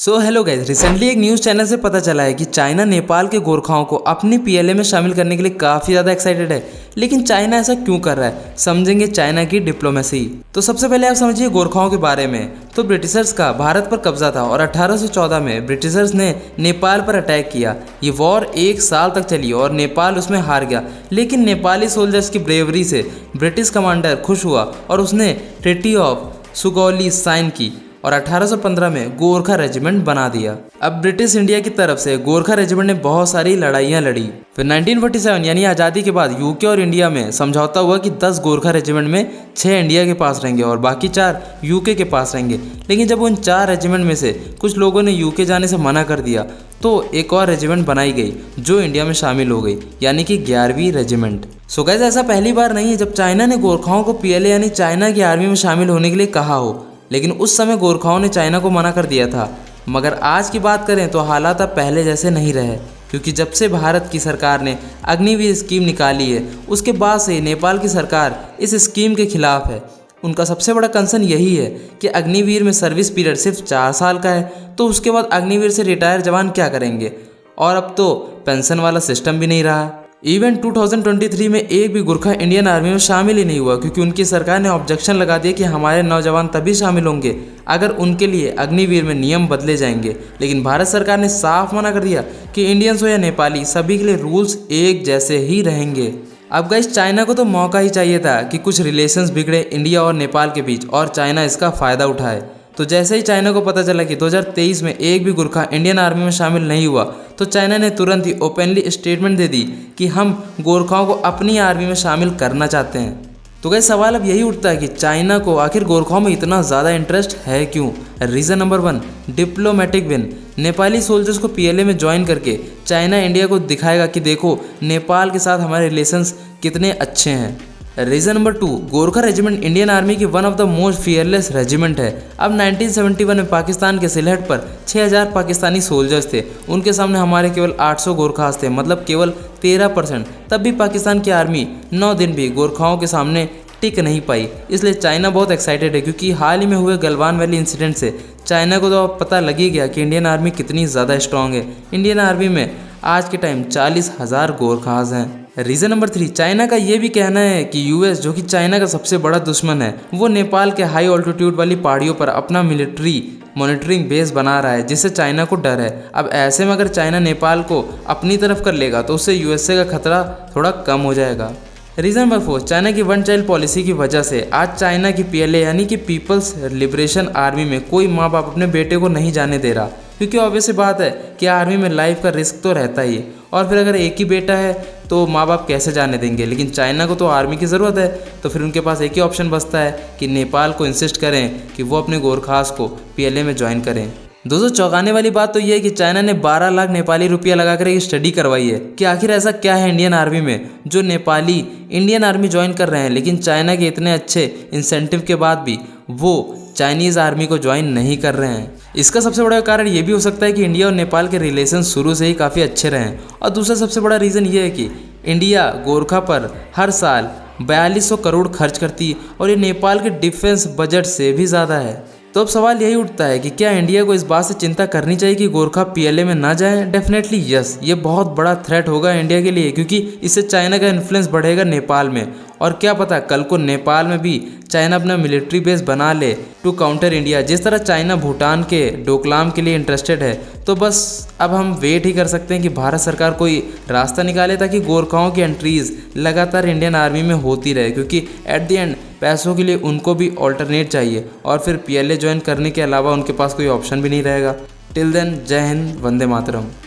Hello guys, recently एक news channel से पता चला है कि चाइना नेपाल के गोरखाओं को अपनी पीएलए में शामिल करने के लिए काफ़ी ज़्यादा एक्साइटेड है। लेकिन चाइना ऐसा क्यों कर रहा है, समझेंगे चाइना की डिप्लोमेसी। तो सबसे पहले आप समझिए गोरखाओं के बारे में। तो ब्रिटिशर्स का भारत पर कब्जा था और 1814 में ब्रिटिशर्स ने नेपाल पर अटैक किया। ये वॉर 1 साल तक चली और नेपाल उसमें हार गया। लेकिन नेपाली सोल्जर्स की ब्रेवरी से ब्रिटिश कमांडर खुश हुआ और उसने ट्रीटी ऑफ सुगौली साइन की और 1815 में गोरखा रेजिमेंट बना दिया। अब ब्रिटिश इंडिया की तरफ से गोरखा रेजिमेंट ने बहुत सारी लड़ाइयाँ लड़ी। फिर 1947 यानी आज़ादी के बाद यूके और इंडिया में समझौता हुआ कि 10 गोरखा रेजिमेंट में 6 इंडिया के पास रहेंगे और बाकी 4 यूके के पास रहेंगे। लेकिन जब उन 4 रेजिमेंट में से कुछ लोगों ने यूके जाने से मना कर दिया तो एक और रेजिमेंट बनाई गई जो इंडिया में शामिल हो गई, यानी कि 11वीं रेजिमेंट। सो गाइस, ऐसा पहली बार नहीं है जब चाइना ने गोरखाओं को पीएलए यानी चाइना की आर्मी में शामिल होने के लिए कहा हो। लेकिन उस समय गोरखाओं ने चाइना को मना कर दिया था। मगर आज की बात करें तो हालात अब पहले जैसे नहीं रहे, क्योंकि जब से भारत की सरकार ने अग्निवीर स्कीम निकाली है उसके बाद से नेपाल की सरकार इस स्कीम के खिलाफ है। उनका सबसे बड़ा कंसर्न यही है कि अग्निवीर में सर्विस पीरियड सिर्फ 4 साल का है, तो उसके बाद अग्निवीर से रिटायर जवान क्या करेंगे। और अब तो पेंशन वाला सिस्टम भी नहीं रहा। इवन 2023 में एक भी गोरखा इंडियन आर्मी में शामिल ही नहीं हुआ, क्योंकि उनकी सरकार ने ऑब्जेक्शन लगा दिया कि हमारे नौजवान तभी शामिल होंगे अगर उनके लिए अग्निवीर में नियम बदले जाएंगे। लेकिन भारत सरकार ने साफ मना कर दिया कि इंडियंस हो या नेपाली, सभी के लिए रूल्स एक जैसे ही रहेंगे। अब गाइस, चाइना को तो मौका ही चाहिए था कि कुछ रिलेशंस बिगड़े इंडिया और नेपाल के बीच और चाइना इसका फ़ायदा उठाए। तो जैसे ही चाइना को पता चला कि 2023 में एक भी गोरखा इंडियन आर्मी में शामिल नहीं हुआ, तो चाइना ने तुरंत ही ओपनली स्टेटमेंट दे दी कि हम गोरखाओं को अपनी आर्मी में शामिल करना चाहते हैं। तो गाइस, सवाल अब यही उठता है कि चाइना को आखिर गोरखाओं में इतना ज़्यादा इंटरेस्ट है क्यों। Reason number 1, diplomatic win. Nepali soldiers को पीएलए में ज्वाइन करके चाइना इंडिया को दिखाएगा कि देखो नेपाल के साथ हमारे रिलेशंस कितने अच्छे हैं। Reason number 2, Gorkha regiment Indian army की one of the most fearless regiment है। अब 1971 में पाकिस्तान के सिलहट पर 6000 पाकिस्तानी सोल्जर्स थे, उनके सामने हमारे केवल 800 गोरखास थे, मतलब केवल 13%। तब भी पाकिस्तान की आर्मी 9 दिन भी गोरखाओं के सामने टिक नहीं पाई। इसलिए चाइना बहुत एक्साइटेड है, क्योंकि हाल ही में हुए गलवान वैली इंसिडेंट से चाइना को तो अब पता लग ही गया कि इंडियन आर्मी कितनी ज़्यादा स्ट्रॉन्ग है। इंडियन आर्मी में आज के टाइम 40,000 गोरखास हैं। रीज़न नंबर 3, चाइना का ये भी कहना है कि यूएस, जो कि चाइना का सबसे बड़ा दुश्मन है, वो नेपाल के हाई ऑल्टीट्यूड वाली पहाड़ियों पर अपना मिलिट्री मॉनिटरिंग बेस बना रहा है, जिससे चाइना को डर है। अब ऐसे में अगर चाइना नेपाल को अपनी तरफ कर लेगा तो उससे यूएसए का खतरा थोड़ा कम हो जाएगा। रीज़न नंबर 4, चाइना की वन चाइल्ड पॉलिसी की वजह से आज चाइना की पीएलए यानी कि पीपल्स लिबरेशन आर्मी में कोई माँ बाप अपने बेटे को नहीं जाने दे रहा, क्योंकि ऑब्वियस सी बात है कि आर्मी में लाइफ का रिस्क तो रहता ही है। और फिर अगर एक ही बेटा है तो माँ बाप कैसे जाने देंगे। लेकिन चाइना को तो आर्मी की ज़रूरत है, तो फिर उनके पास एक ही ऑप्शन बचता है कि नेपाल को इंसिस्ट करें कि वो अपने गोरखास को पीएलए में ज्वाइन करें। दोस्तों, चौंकाने वाली बात तो ये है कि चाइना ने 12 लाख नेपाली रुपया लगाकर एक स्टडी करवाई है कि आखिर ऐसा क्या है इंडियन आर्मी में जो नेपाली इंडियन आर्मी ज्वाइन कर रहे हैं, लेकिन चाइना के इतने अच्छे इंसेंटिव के बाद भी वो चाइनीज़ आर्मी को ज्वाइन नहीं कर रहे हैं। इसका सबसे बड़ा कारण ये भी हो सकता है कि इंडिया और नेपाल के रिलेशन शुरू से ही काफ़ी अच्छे रहे हैं। और दूसरा सबसे बड़ा रीज़न ये है कि इंडिया गोरखा पर हर साल 4200 करोड़ खर्च करती और ये नेपाल के डिफेंस बजट से भी ज़्यादा है। तो अब सवाल यही उठता है कि क्या इंडिया को इस बात से चिंता करनी चाहिए कि गोरखा पीएलए में ना जाएं? डेफिनेटली यस, ये बहुत बड़ा थ्रेट होगा इंडिया के लिए, क्योंकि इससे चाइना का इन्फ्लुएंस बढ़ेगा नेपाल में। और क्या पता कल को नेपाल में भी चाइना अपना मिलिट्री बेस बना ले टू काउंटर इंडिया, जिस तरह चाइना भूटान के डोकलाम के लिए इंटरेस्टेड है। तो बस अब हम वेट ही कर सकते हैं कि भारत सरकार कोई रास्ता निकाले ताकि गोरखाओं की एंट्रीज़ लगातार इंडियन आर्मी में होती रहे, क्योंकि एट द एंड पैसों के लिए उनको भी ऑल्टरनेट चाहिए और फिर पीएलए ज्वाइन करने के अलावा उनके पास कोई ऑप्शन भी नहीं रहेगा। टिल देन, जय हिंद, वंदे मातरम।